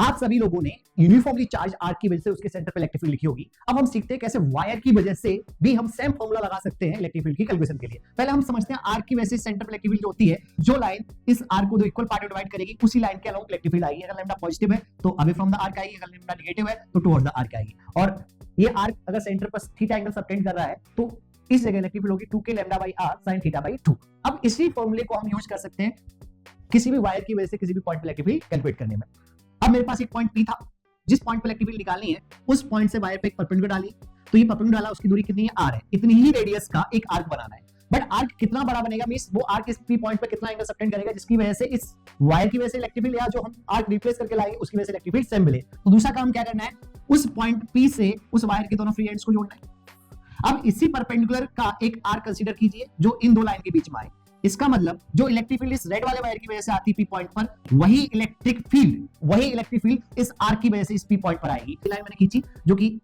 आप सभी लोगों ने यूनिफॉर्मली चार्ज आर्क की वजह से उसके सेंटर पे इलेक्ट्रिक फील्ड लिखी होगी। अब हम सीखते हैं कैसे वायर की वजह से भी हम सेम फॉर्मूला लगा सकते हैं इलेक्ट्रिक फील्ड की कैलकुलेशन के लिए। पहले हम समझते हैं आर्क की वजह से सेंटर पे इलेक्ट्रिक फील्ड होती है, जो लाइन इस आर्क को दो इक्वल पार्ट में डिवाइड करेगी उसी लाइन के अलोंग इलेक्ट्रिक फील्ड आएगी। अगर लैम्डा पॉजिटिव है तो अवे फ्रॉम द आर्क आएगी, अगर लैम्डा नेगेटिव है तो टुवर्ड्स द आर्क आएगी। और ये आर्क अगर सेंटर पर थीटा एंगल सबटेंड कर रहा है तो इस जगह इलेक्ट्रिक फील्ड होगी 2k lambda by r sin theta by 2। अब इसी फॉर्मूले को हम यूज कर सकते हैं किसी भी वायर की वजह से किसी भी पॉइंट पे इलेक्ट्रिक फील्ड कैलकुलेट करने में। अब मेरे पास एक पॉइंट P था, जिस पॉइंट पे इलेक्ट्रिक फील्ड निकालनी है उस पॉइंट से वायर पे एक परपेंडिकुलर डाली, तो ये परपेंडिकुलर डाला, उसकी दूरी कितनी है r है, इतनी ही रेडियस का एक आर्क बनाना है। बट आर्क कितना बड़ा बनेगा मींस वो आर्क इस P पॉइंट पे कितना एंगल सबटेंड करेगा जिसकी वजह से इस वायर की वजह से इलेक्ट्रिक फील्ड या जो हम आर्क रिप्लेस करके लाएंगे उसकी वजह से इलेक्ट्रिक फील्ड सेम मिले। तो दूसरा काम क्या करना है, उस पॉइंट P से उस वायर के दोनों फ्री एंड्स को जोड़ना है। अब इसी परपेंडिकुलर का एक आर्क कंसीडर कीजिए जो इन दो लाइन के बीच में आए। इसका मतलब जो इलेक्ट्रिक फील्ड इस रेड वाले वायर की वजह से आती P पॉइंट पर, वही इलेक्ट्रिक फील्ड इस आर्क की वजह से इस P पॉइंट पर आएगी। लाइन मैंने खींची जो कि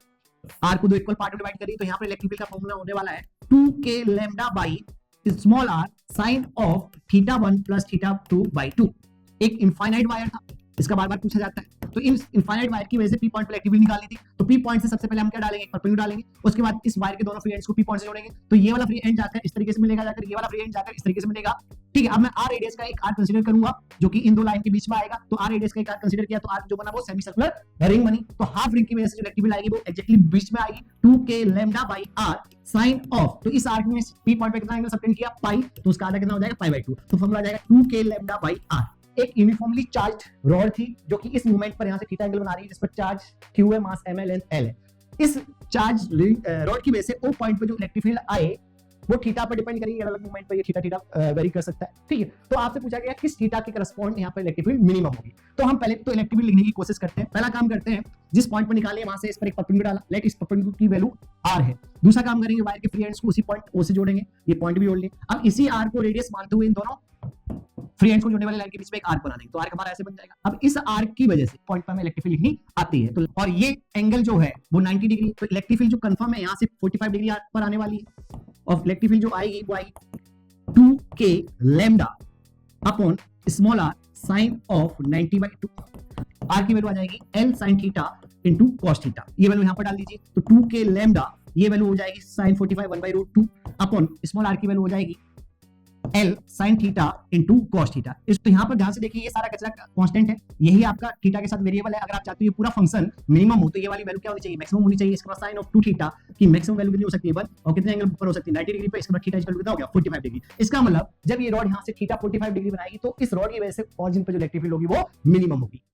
आर्क को दो इक्वल पार्ट में डिवाइड करी, तो यहाँ पर इलेक्ट्रिक फील्ड का फॉर्मूला होने वाला है 2k lambda by small r sine of theta 1 plus theta 2 by 2। एक इनफाइनाइट वायर था, इसका बार बार पूछा जाता है, तो इन इनफाइनाइट वायर की वजह से P पॉइंट पर इलेक्ट्रिक फील्ड निकालनी थी। तो P पॉइंट से सबसे पहले हम क्या डालेंगे, एक परपेंडिकुलर डालेंगे, उसके बाद इस वायर के दोनों फ्री एंड्स को P पॉइंट से जोड़ेंगे, तो ये वाला फ्री एंड जाकर इस तरीके से मिलेगा, जाकर ये वाला फ्री एंड जाकर इस तरीके से मिलेगा। ठीक है, अब मैं r रेडियस का एक आर्क कंसीडर करूंगा जो कि इन दो लाइन के बीच में आएगा। तो r रेडियस का एक आर्क कंसीडर किया तो आर्क जो बना वो सेमी सर्कुलर रिंग बनी। तो हाफ रिंग की वजह से जो इलेक्ट्रिक फील्ड आएगी वो एग्जैक्टली बीच में आएगी 2k lambda by r sine of, तो इस आर्क में P पॉइंट पे कितना एंगल सबटेंड किया पाई, तो उसका आधा कितना हो जाएगा पाई बाई 2। तो फॉर्मूला आ जाएगा 2k लैम्डा बाई r। एक यूनिफॉर्मली चार्ज्ड रॉड थी जो कि इस मूवमेंट पर यहां से थीटा एंगल बना रही है, जिस पर चार्ज q है, मास m है, लेंथ l है। इस चार्ज रॉड की वजह से ओ पॉइंट पे जो इलेक्ट्रिक फील्ड आए वो थीटा पर डिपेंड करेगी, अलग मूवमेंट पर ये थीटा वेरी कर सकता है। ठीक है, तो आपसे पूछा गया किस थीटा के करस्पॉन्ड यहाँ पर इलेक्ट्रिक फील्ड मिनिमम होगी। तो हम पहले तो इलेक्ट्रिक फील्ड लिखने की कोशिश करते हैं। पहला काम करते हैं, जिस पॉइंट पर निकाले वहां से इस पर एक परपेंडिकुलर डाला, लेट इस परपेंडिकुलर की वैल्यू r है। दूसरा काम करेंगे, वायर के फ्री एंड्स को उसी पॉइंट o से जोड़ेंगे, ये पॉइंट भी जोड़ लें। अब इसी r को रेडियस मानते हुए इन दोनों फ्री एंड्स को जोड़ने वाले लाइन के बीच में एक आर्क बना देंगे, तो आर्क हमारा ऐसे बन जाएगा। अब इस आर्क की वजह से पॉइंट पर हमें इलेक्ट्रिक फील्ड लिखनी आती है, तो और ये एंगल जो है वो 90 डिग्री, तो इलेक्ट्रिक फील्ड जो कंफर्म है यहाँ से 45 डिग्री आर्क पर आने वाली है, और इलेक्ट्रिक फील्ड जो आएगी वो आएगी 2k lambda upon small r sine of 90 by 2। R की वैल्यू आ जाएगी l sin theta into cos theta, ये वैल्यू यहाँ पर डाल दीजिए, तो 2k लैम्डा ये वैल्यू हो जाएगी sin 45 1/√2 अपॉन स्मॉल r की वैल्यू हो जाएगी L sin theta into cos theta. इस तो यहाँ पर ध्यान से देखिए ये सारा कचरा कांस्टेंट है, यही आपका थीटा के साथ वेरिएबल है। अगर आप चाहते हो ये पूरा फंक्शन मिनिमम हो तो ये वाली वैल्यू क्या होनी चाहिए, मैक्सिमम होनी चाहिए। इसके बाद sin ऑफ 2 थीटा की मैक्सिमम वैल्यू कितनी हो सकती है 1, और कितने एंगल पर हो सकती है 90 डिग्री पे। इसके बाद थीटा इक्वल कितना हो गया 45 डिग्री। इसका मतलब जब ये रॉड यहाँ से थीटा 45 डिग्री बनाएगी तो इस रॉड की वजह से ऑरिजिन पे जो इलेक्ट्रिक फील्ड होगी वो मिनिमम होगी।